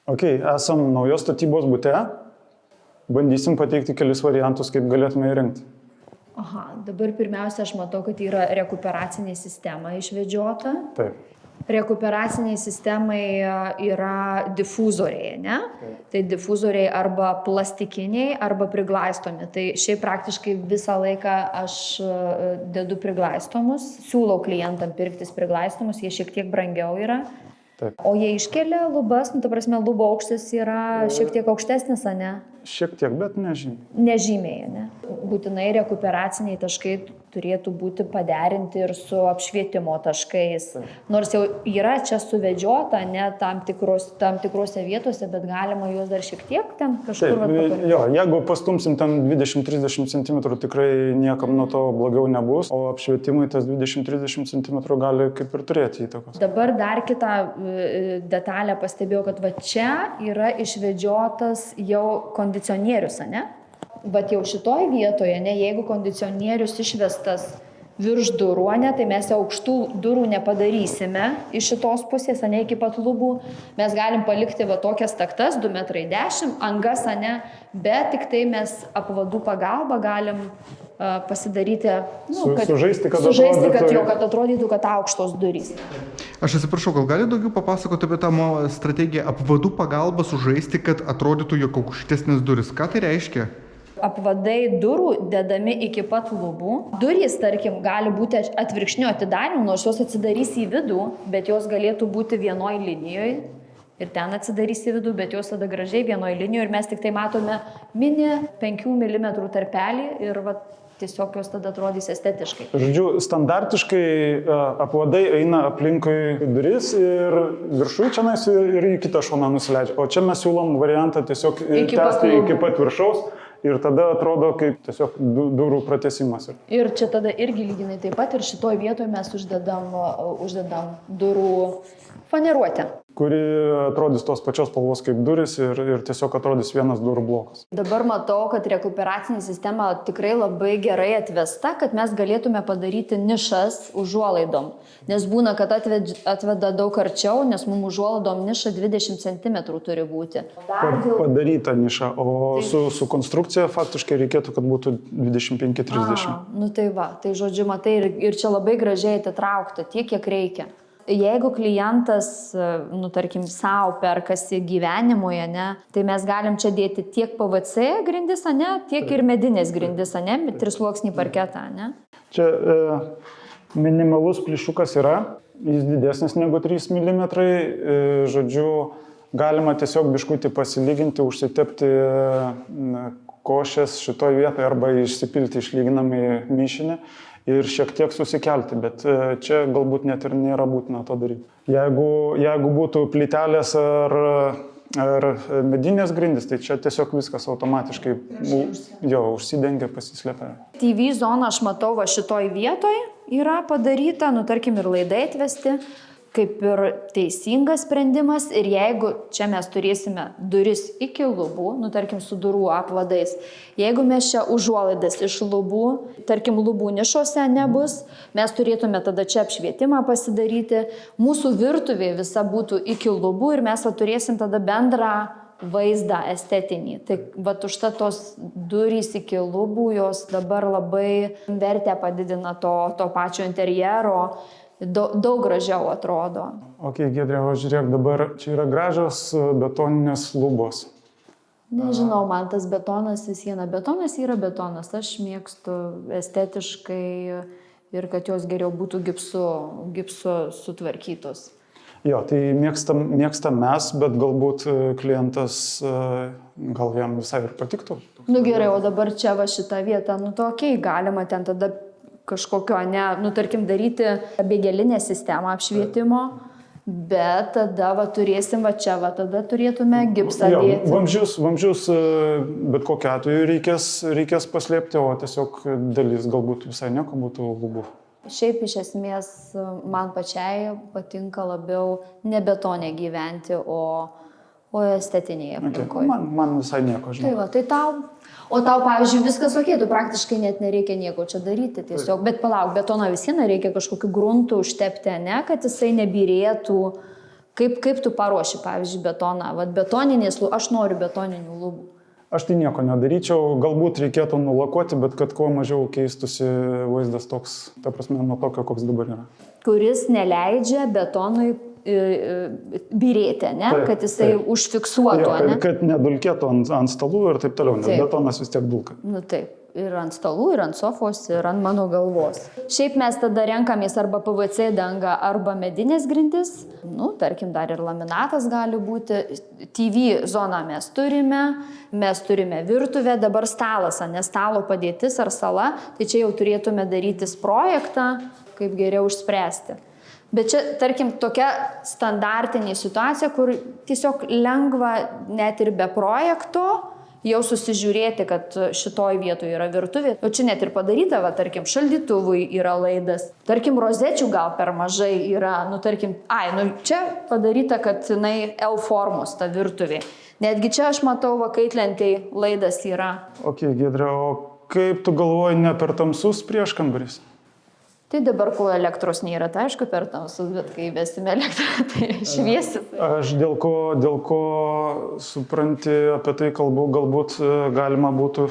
Ok, esam naujos statybos bute. Bandysim pateikti kelis variantus, kaip galėtume įrengti. Aha, dabar pirmiausia, aš matau, kad yra rekuperacinė sistema išvedžiota. Taip. Rekuperaciniai sistemai yra difuzoriai, ne? Tai difuzoriai arba plastikiniai, arba priglaistomi. Tai šiaip praktiškai visą laiką aš dedu priglaistomus, siūlau klientam pirktis priglaistomus, jie šiek tiek brangiau yra. Taip. O jie iškelia lubas, ta prasme, lubų aukštis yra šiek tiek aukštesnis, ne? Šiek tiek, bet nežymiai. Nežymiai, ne? Būtinai rekuperaciniai taškai turėtų būti paderinti ir su apšvietimo taškais. Nors jau yra čia suvedžiota, ne tam tikrose vietose, bet galima juos dar šiek tiek ten kažkur Taip, jo, jeigu pastumsim ten 20-30 cm, tikrai niekam nuo to blogiau nebus, o apšvietimui tas 20-30 cm gali kaip ir turėti įtakos. Dabar dar kitą detalę pastebėjau, kad va čia yra išvedžiotas jau kondicionierius, ne? Bet jau šitoj vietoje, ne, jeigu kondicionierius išvestas virš durų, ne, tai mes jau aukštų durų nepadarysime iš šitos pusės, ne, iki pat lubų. Mes galim palikti va tokias taktas, 2,10 m, angas, ne, bet tik tai mes apvadų pagalba galim pasidaryti, sužaisti, kad atrodytų, kad aukštos durys. Aš atsiprašau, gal gali daugiau papasakoti apie tą strategiją apvadų pagalba sužaisti, kad atrodytų, jog aukštesnės duris. Ką tai reiškia? Apvadai durų dedami iki pat lubų. Durys, tarkim, gali būti atvirkšniu atidarimu, nors jos atsidarys į vidų, bet jos galėtų būti vienoj linijoje. Ir ten atsidarys į vidų, bet jos tada gražiai vienoj linijoje. Ir mes tik tai matome mini 5 mm tarpelį ir va, tiesiog jos tada atrodys estetiškai. Žodžiu, standartiškai apvadai eina aplinkui duris ir viršui čianais ir į kitą šoną nusileidžia. O čia mes siūlom variantą tiesiog tęsti iki pat viršaus. Ir tada atrodo kaip tiesiog durų pratęsimas. Ir čia tada irgi lyginai taip pat ir šitoj vietoje mes uždedam durų faneruotę. Kuri atrodys tos pačios spalvos kaip duris ir tiesiog atrodys vienas durų blokas. Dabar matau, kad rekuperacinė sistema tikrai labai gerai atvesta, kad mes galėtume padaryti nišas užuolaidom. Nes būna, kad atveda daug arčiau, nes mums užuolaidom niša 20 cm turi būti. Padaryta niša, o su konstrukcija faktiškai reikėtų, kad būtų 25-30. Nu tai va, tai žodžiu, matai, ir čia labai gražiai atitraukta, tiek, kiek reikia. Jeigu klientas, tarkim, savo perkasi gyvenimoje, ne, tai mes galim čia dėti tiek PVC grindis, ne, tiek ir medinės grindis, ne, 3-sluoksnį parketą, ne. Čia minimalus plyšiukas yra, jis didesnis negu 3 mm, žodžiu, galima tiesiog biškutį pasilyginti, užsitepti košės šitoj vietoje arba išsipilti išlyginamą mišinį. Ir šiek tiek susikelti, bet čia galbūt net ir nėra būtina to daryti. Jeigu būtų plytelės ar medinės grindys, tai čia tiesiog viskas automatiškai užsidengia, pasislėpia. TV zona, aš matau, va šitoj vietoj yra padaryta, tarkim, ir laidai atvesti, kaip ir teisingas sprendimas. Ir jeigu čia mes turėsime duris iki lubų, tarkim, su durų apvadais, jeigu mes čia užuolaidas iš lubų, tarkim, lubų nišose nebus, mes turėtume tada čia apšvietimą pasidaryti, mūsų virtuvė visa būtų iki lubų ir mes turėsim tada bendrą vaizdą estetinį. Tai vat užtat tos durys iki lubų, jos dabar labai vertę padidina to pačio interjero, daug gražiau atrodo. Ok, Giedrė, o žiūrėk, dabar čia yra gražios betoninės lubos. Nežinau, man tas betonas vis viena. Betonas yra betonas. Aš mėgstu estetiškai ir kad jos geriau būtų gipsu sutvarkytos. Jo, tai mėgstam mes, bet galbūt klientas, gal jam visai ir patiktų. Gerai, o dabar čia va šitą vietą, okei, galima ten tada kažkokio, tarkim, daryti bėgelinę sistemą apšvietimo, bet tada turėsim čia, tada turėtume gipsą dėti. Vamzdžius bet kokiu atveju reikės paslėpti, o tiesiog dalis galbūt visai nieko būtų lubų. Šiaip iš esmės man pačiai patinka labiau ne betone gyventi, o estetinėje aplinkoje. Man visai nieko, žinau. Tai tau, pavyzdžiui, viskas ok, tu praktiškai net nereikia nieko čia daryti tiesiog, bet palauk, betoną vis viena reikia kažkokiu gruntu užtepti, kad jisai nebyrėtų, Kaip tu paruoši, pavyzdžiui, betoną? Vat betoninės lubos, aš noriu betoninių lubų. Aš tai nieko nedaryčiau, galbūt reikėtų nulakuoti, bet kad kuo mažiau keistųsi vaizdas toks, ta prasme, nuo tokio, koks dabar yra. Kuris neleidžia betonui byrėti, ne? Taip, kad jisai užfiksuotų, jo, ne? kad nedulkėtų ant stalų ir taip toliau, nes betonas vis tiek dulka. Nu taip, ir ant stalų, ir ant sofos, ir ant mano galvos. Šiaip mes tada renkamės arba PVC dangą, arba medinės grindis. Nu, tarkim, dar ir laminatas gali būti. TV zoną mes turime virtuvę, dabar stalas, ne stalo padėtis ar sala, tai čia jau turėtume darytis projektą, kaip geriau išspręsti. Bet čia, tarkim, tokia standartinė situacija, kur tiesiog lengva net ir be projekto jau susižiūrėti, kad šitoj vietoje yra virtuvė. O čia net ir padaryta, va, tarkim, šaldytuvui yra laidas. Tarkim, rozečių gal per mažai yra, tarkim, čia padaryta, kad jinai L formos ta virtuvė. Netgi čia aš matau, va, kaitlentėj laidas yra. Ok, Giedre, o kaip tu galvoji, ne per tamsus prieškambarys? Tai dabar, kuo elektros nėra, tai aišku per tamsus, bet kai vesime elektrą, tai šviesi. Aš dėl ko supranti apie tai kalbu, galbūt galima būtų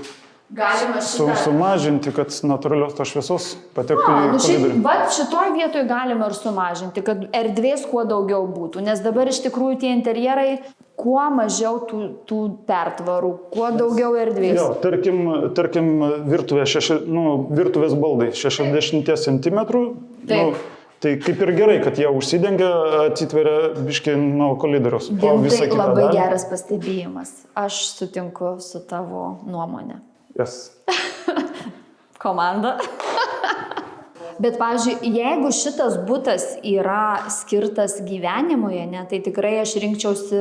sumažinti, kad natūralios tos šviesos patektų į koridorių. Bet šitoj vietoj galima ir sumažinti, kad erdvės kuo daugiau būtų, nes dabar iš tikrųjų tie interjerai, kuo mažiau tų pertvarų, kuo daugiau erdvės. Jo, tarkim virtuvės baldai 60 cm, tai kaip ir gerai, kad jie užsidengia, atsitveria biškį nuo koridoriaus. Tai labai geras pastebėjimas. Aš sutinku su tavo nuomonė. Yes. Komanda. Bet, pavyzdžiui, jeigu šitas butas yra skirtas gyvenimui, tai tikrai aš rinkčiausi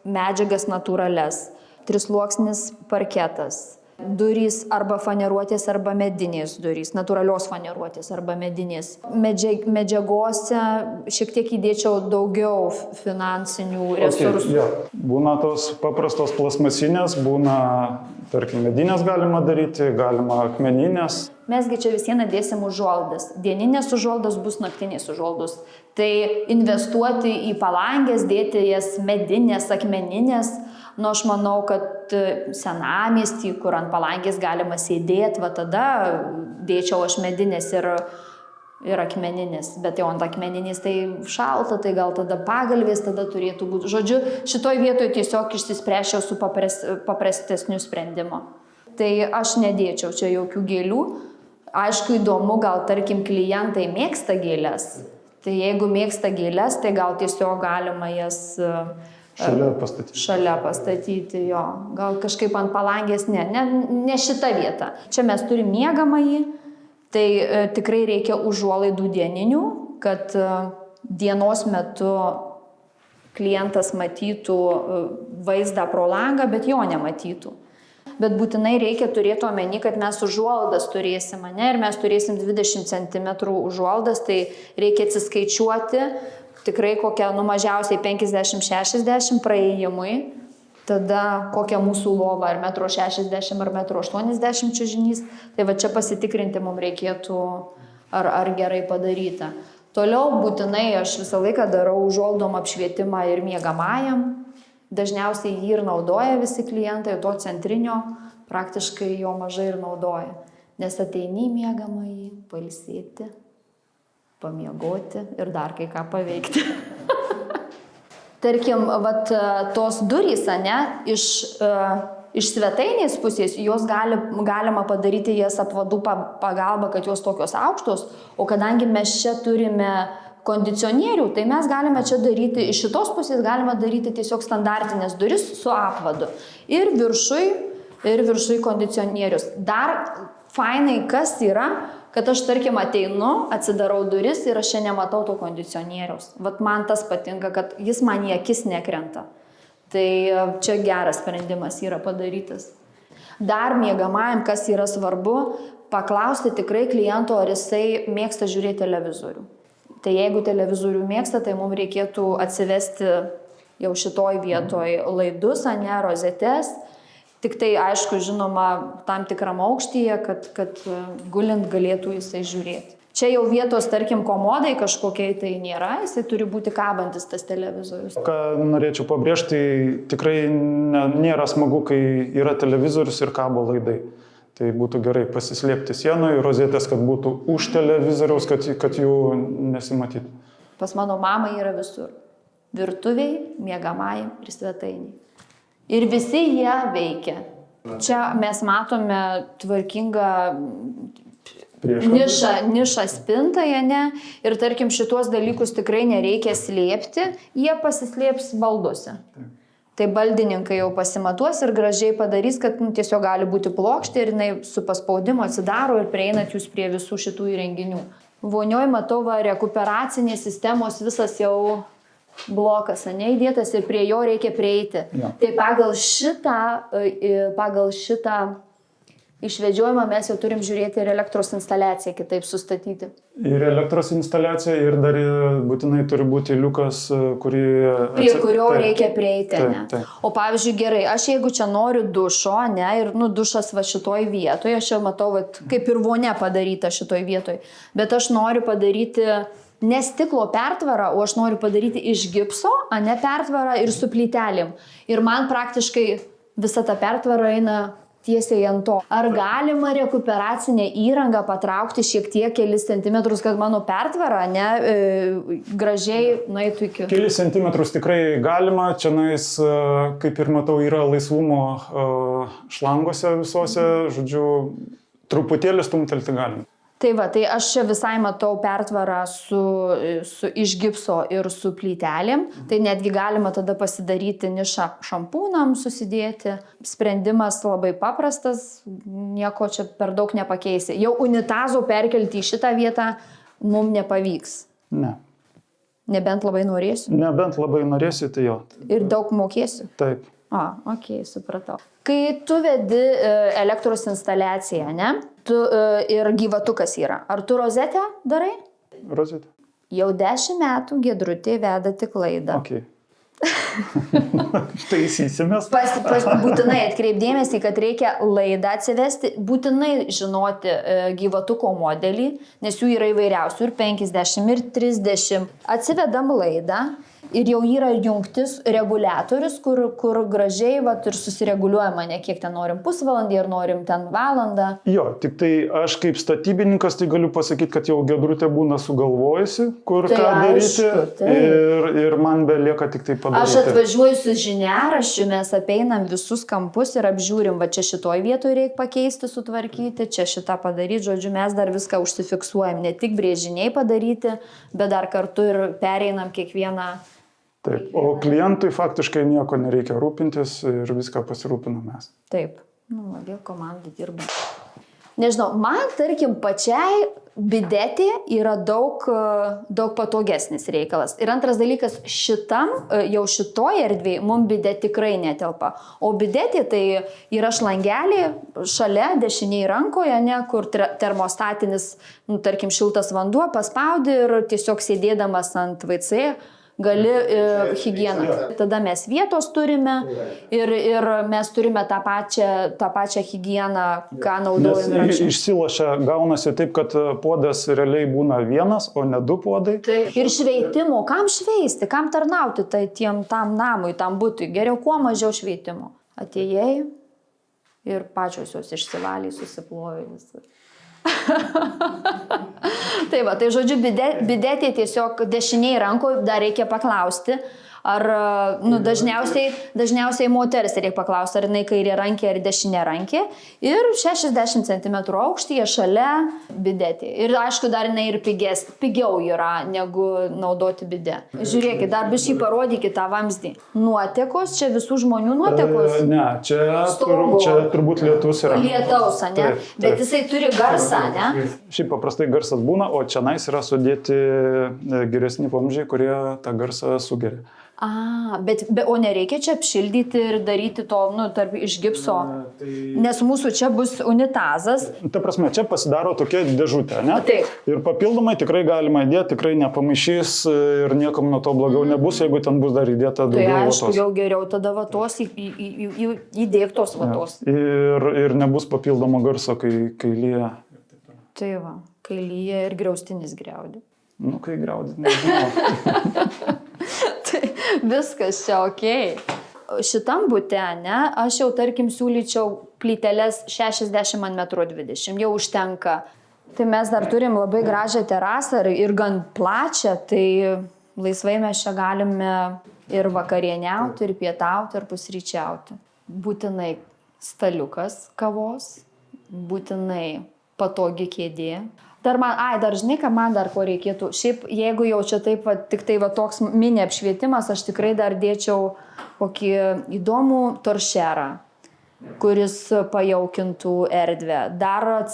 medžiagas natūrales. 3-sluoksnis parketas. Durys arba faneruotės, arba medinės durys. Natūralios faneruotės arba medinės. Medžiagose šiek tiek įdėčiau daugiau finansinių resursų. Okay, yeah. Būna tos paprastos plasmasinės, būna, tarkim, medinės galima daryti, galima akmeninės. Mesgi čia vis vieną dėsim užuolaidas. Dieninės užuolaidos bus naktinės užuolaidos. Tai investuoti į palangės, dėti jas medinės, akmeninės. Nu, aš manau, kad senamiestį, kur ant palangės galima sėdėti, va tada dėčiau aš medinės ir akmeninės. Bet jau ant akmeninės tai šalta, tai gal tada pagalvės tada turėtų būti. Žodžiu, šitoj vietoj tiesiog išsispręsčiau su paprastesniu sprendimu. Tai aš nedėčiau čia jokių gėlių. Aišku, įdomu, gal tarkim klientai mėgsta gėlės. Tai jeigu mėgsta gėlės, tai gal tiesiog galima jas šalia pastatyti, jo. Gal kažkaip ant palangės, ne šita vieta. Čia mes turim miegamąjį, tai tikrai reikia užuolaidų dieninių, kad dienos metu klientas matytų vaizdą pro langą, bet jo nematytų. Bet būtinai reikia turėti omeny, kad mes užuolaidas turėsim, ir mes turėsim 20 cm užuolaidas, tai reikia atsiskaičiuoti tikrai kokią, mažiausiai 50-60 praėjimui, tada kokia mūsų lova, ar 1,60 m, ar 1,80 m čiužinys, tai va čia pasitikrinti mums reikėtų, ar gerai padaryta. Toliau būtinai aš visą laiką darau užuolaidom apšvietimą ir miegamajam. Dažniausiai jį ir naudoja visi klientai, to centrinio praktiškai jo mažai ir naudoja. Nes ateini į miegamąjį, pailsėti, pamiegoti ir dar kai ką paveikti. Tarkim, vat, tos durys, iš svetainės pusės, jos galima padaryti jas apvadų pagalba, kad jos tokios aukštos, o kadangi mes čia turime kondicionierių, tai mes galime čia daryti, iš šitos pusės galime daryti tiesiog standartinės duris su apvadu. Ir viršui kondicionierius. Dar fainai kas yra, kad aš tarkim ateinu, atsidarau duris ir aš čia nematau to kondicionieriaus. Vat man tas patinka, kad jis man į akis nekrenta. Tai čia geras sprendimas yra padarytas. Dar miegamajam, kas yra svarbu, paklausti tikrai kliento, ar jisai mėgsta žiūrėti televizorių. Tai jeigu televizorių mėgsta, tai mums reikėtų atsivesti jau šitoj vietoj laidus, rozetes. Tik tai, aišku, žinoma, tam tikram aukštyje, kad gulint galėtų jisai žiūrėti. Čia jau vietos, tarkim, komodai kažkokiai tai nėra, jisai turi būti kabantis tas televizorius. Ką norėčiau pabrėžti, tai tikrai nėra smagu, kai yra televizorius ir kabo laidai. Tai būtų gerai pasislėpti sienoje, rozetės, kad būtų už televizoriaus, kad jų nesimatytų. Pas mano mamą yra visur. Virtuviai, miegamajam ir svetainiai. Ir visi jie veikia. Čia mes matome tvarkingą nišą spintoje, ne? Ir tarkim šituos dalykus tikrai nereikia slėpti, jie pasislėps balduose. Tai baldininkai jau pasimatuos ir gražiai padarys, kad tiesiog gali būti plokštė ir jinai su paspaudimu atsidaro ir prieinat jūs prie visų šitų įrenginių. Vonioj matau, rekuperacinės sistemos visas jau blokas, neįdėtas ir prie jo reikia prieiti. Ja. Tai pagal šitą išvedžiojimą mes jau turim žiūrėti ir elektros instaliaciją kitaip sustatyti. Ir elektros instaliacija ir dar būtinai turi būti liukas, prie kurio reikia prieiti. O pavyzdžiui, gerai, aš jeigu čia noriu dušo, ne, ir dušas va šitoj vietoje, aš jau matau, va, kaip ir vonia padaryta šitoj vietoje, bet aš noriu padaryti ne stiklo pertvarą, o aš noriu padaryti iš gipso, a ne pertvarą ir su plytelėm. Ir man praktiškai visa ta pertvara eina tiesiai ant to. Ar galima rekuperacinę įrangą patraukti šiek tiek kelis centimetrus, kad mano pertvara gražiai nueitų iki... Kelis centimetrus tikrai galima, čia kaip ir matau, yra laisvumo šlangose visose, žodžiu, truputėlį stumtelti galima. Tai va, tai aš čia visai matau pertvarą iš gipso ir su plytelėm, tai netgi galima tada pasidaryti nišą šampūnam susidėti. Sprendimas labai paprastas, nieko čia per daug nepakeisi. Jau unitazo perkelti į šitą vietą mums nepavyks. Ne. Nebent labai norėsiu? Nebent labai norėsiu, tai jo. Ir daug mokėsiu? Taip. Supratau. Kai tu vedi elektros instaliaciją, ne? Ir gyvatukas yra. Ar tu rozetę darai? Rozetę. Jau 10 metų Giedrutė veda tik laidą. Okay. Taisysimės. Būtinai atkreipdėmėsi, kad reikia laidą atsivesti, būtinai žinoti gyvatuko modelį, nes jų yra įvairiausių, ir 50, ir 30. Atsivedam laidą. Ir jau yra jungtis reguliatorius, kur gražiai ir susireguliuojama, ne kiek ten norim pusvalandį ir norim ten valandą. Jo, tik tai aš kaip statybininkas tai galiu pasakyti, kad jau Giedrutė būna sugalvojusi, kur tai ką daryti ir man belieka tik tai padaryti. Aš atvažiuoju su žiniaraščiu, mes apeinam visus kampus ir apžiūrim, va čia šitoj vietoj reikia pakeisti, sutvarkyti, čia šitą padaryti, žodžiu, mes dar viską užsifiksuojam, ne tik brėžiniai padaryti, bet dar kartu ir pereinam kiekvieną. Taip, o klientui faktiškai nieko nereikia rūpintis ir viską pasirūpinam mes. Taip, vėl komandai dirba. Nežinau, man, tarkim, pačiai bidetė yra daug patogesnis reikalas. Ir antras dalykas, jau šitoj erdvėje mums bidetė tikrai netelpa. O bidetė tai yra šlangelė šalia, dešiniai rankoje, kur termostatinis, tarkim, šiltas vanduo paspaudi ir tiesiog sėdėdamas ant WC gali higieną. Tada mes vietos turime ir mes turime tą pačią higieną, ką naudojame. Nes išsilošia, gaunasi taip, kad puodas realiai būna vienas, o ne 2 puodai. Ir šveitimo, kam šveisti, kam tarnauti tam namui, tam butui. Geriau kuo mažiau šveitimo. Atėjai ir pačios jos išsivalė, susiplojo visą. Tai va, tai žodžiu, bidetė tiesiog dešiniai rankoje dar reikia paklausti, ar, dažniausiai moteris reikia paklausti, ar jinai kairė rankė ar dešinė rankė, ir 60 cm aukštyje šalia bidetė. Ir aišku, dar jinai ir pigiau yra, negu naudoti bidę. Žiūrėkit, dar biškį parodykit tą vamzdį. Nuotekos, čia visų žmonių nuotekos? Ne, čia turbūt lietus yra. Lietaus, ne? Taip. Bet jisai turi garsą, ne? Šiaip paprastai garsas būna, o čia yra sudėti geresni vamzdžiai, kurie tą garsą sugeria. O nereikia čia apšildyti ir daryti to, tarp iš gipso, nes mūsų čia bus unitazas. Ta prasme, čia pasidaro tokia dėžutė, ne? Taip. Ir papildomai tikrai galima įdėti, tikrai nepamaišys ir niekam nuo to blogiau nebus, jeigu ten bus dar įdėta daugiau vatos. Tai aišku, jau geriau tada vatos, įdėktos vatos. Ir nebus papildomo garso, kai lyja. Tai va. kai lyja ir griaustinis griaudi. Nu, kai griaudit, nežinau. Tai viskas čia okei. Šitam bute, ne, aš jau tarkim siūlyčiau plyteles 60 ant 1,20 m, jau užtenka. Tai mes dar turim labai gražią terasą ir gan plačią, tai laisvai mes čia galime ir vakarieniauti, ir pietauti, ir pusryčiauti. Būtinai staliukas kavos, būtinai patogi kėdė. Dar žinai, ką man dar ko reikėtų. Šiaip, jeigu jau čia taip, tik tai toks mini apšvietimas, aš tikrai dar dėčiau kokį įdomų toršerą, kuris pajaukintų erdvę. Dar va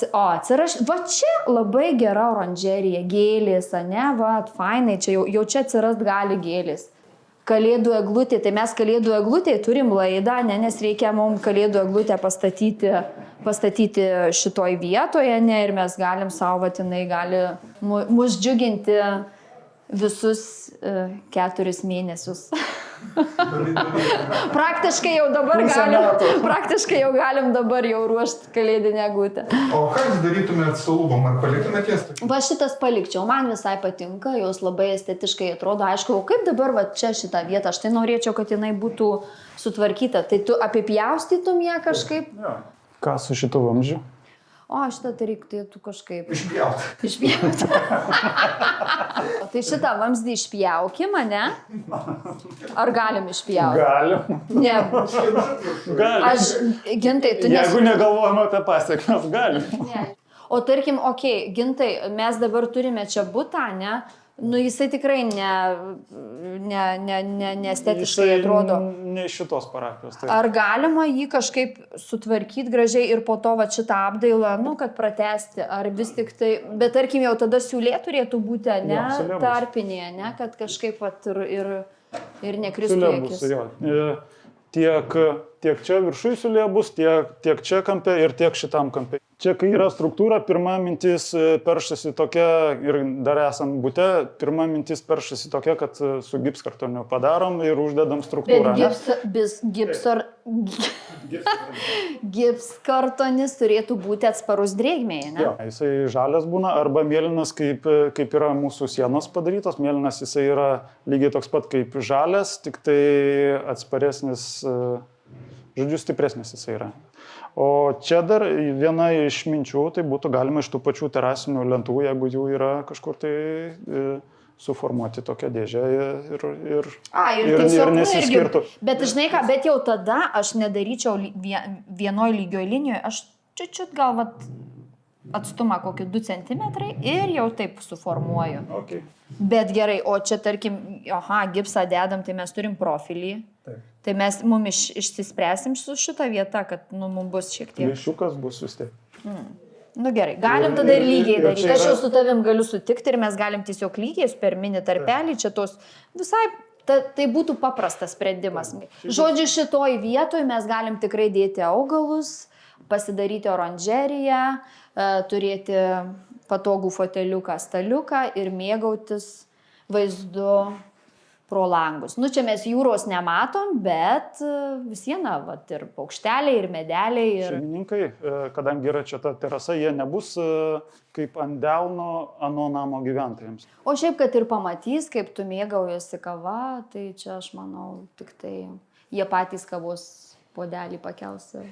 čia labai gera oranžerija, gėlės, ne, va, fainai, čia jau čia atsirast gali gėlės. Kalėdų eglutė, tai mes kalėdų eglutė turim laidą, ne, nes reikia mums kalėdų eglutę pastatyti šitoj vietoje, ne, ir mes galim savo, jinai gali mus džiuginti visus 4 mėnesius. Praktiškai jau galim dabar jau ruošti kalėdinę eglutę. O ką jūs darytumėt su lubom? Ar paliktumėt jas? Va šitas palikčiau, man visai patinka, jos labai estetiškai atrodo. Aišku, o kaip dabar va čia šitą vietą, aš tai norėčiau, kad jinai būtų sutvarkyta. Tai tu apipjaustytum ją kažkaip? Ja. Ką su šitu vamzdžiu? O, šitą tai reikėtų kažkaip Išpjauti. Tai šitą vamzdį išpjaukim, ne? Ar galim išpjauti? Galim. Ne. Galim. Gintai, tu Jeigu negalvojame apie pasiekmes, galim. Ne. O tarkim, Gintai, mes dabar turime čia butą, ne? Nu, jisai tikrai neestetiškai atrodo. Ne iš šitos parapijos. Tai. Ar galima jį kažkaip sutvarkyti gražiai ir po to va šitą apdailą, nu, kad pratesti, ar vis tik tai, bet tarkim jau tada siūlė turėtų būti, ne, jo, tarpinėje, ne, kad kažkaip vat ir nekristų į akis. Tiek čia viršui siūlė bus, tiek čia kampe ir tiek šitam kampe. Čia, kai yra struktūra, pirma mintis peršasi tokia, ir dar esam bute, pirma mintis peršasi tokia, kad su gipskartoniu padarom ir uždedam struktūrą. Bet gipskartonis turėtų būti atsparus drėgmei, ne? Jo, jisai žalias būna arba mėlynas, kaip yra mūsų sienos padarytos. Mėlynas jisai yra lygiai toks pat kaip žalias, tik tai atsparesnis, žodžiu, stipresnis jisai yra. O čia dar viena iš minčių, tai būtų galima iš tų pačių terasinių lentų, jeigu jų yra kažkur tai suformuoti tokią dėžę ir nesiskirtų. Bet žinai ką, bet jau tada aš nedaryčiau vienoj lygioj linijoje, aš čiut gal atstumą kokį 2 cm ir jau taip suformuoju. Okay. Bet gerai, o čia tarkim, gipsą dedam, tai mes turim profilį. Taip. Tai mes mums išsispręsim su šitą vietą, kad mums bus šiek tiek. Plėšiukas bus vis tiek. Nu gerai, galim tada ir lygiai daryti. Aš jau su tavim galiu sutikti ir mes galim tiesiog lygiai per mini tarpelį čia tos visai, tai būtų paprastas sprendimas. Žodžiu, šitoj vietoj mes galim tikrai dėti augalus, pasidaryti oranžeriją, turėti patogų foteliuką, staliuką ir mėgautis vaizdu pro langus. Nu, čia mes jūros nematom, bet vis viena, ir paukšteliai, ir medeliai. Šeimininkai, kadangi yra čia ta terasa, jie nebus kaip ant delno ano namo gyventojams. O šiaip, kad ir pamatys, kaip tu mėgaujasi kava, tai čia aš manau, tik tai jie patys kavos puodelį pakels ir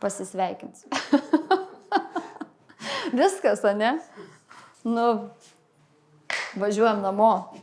pasisveikins. Viskas, ane? Nu, važiuojam namo.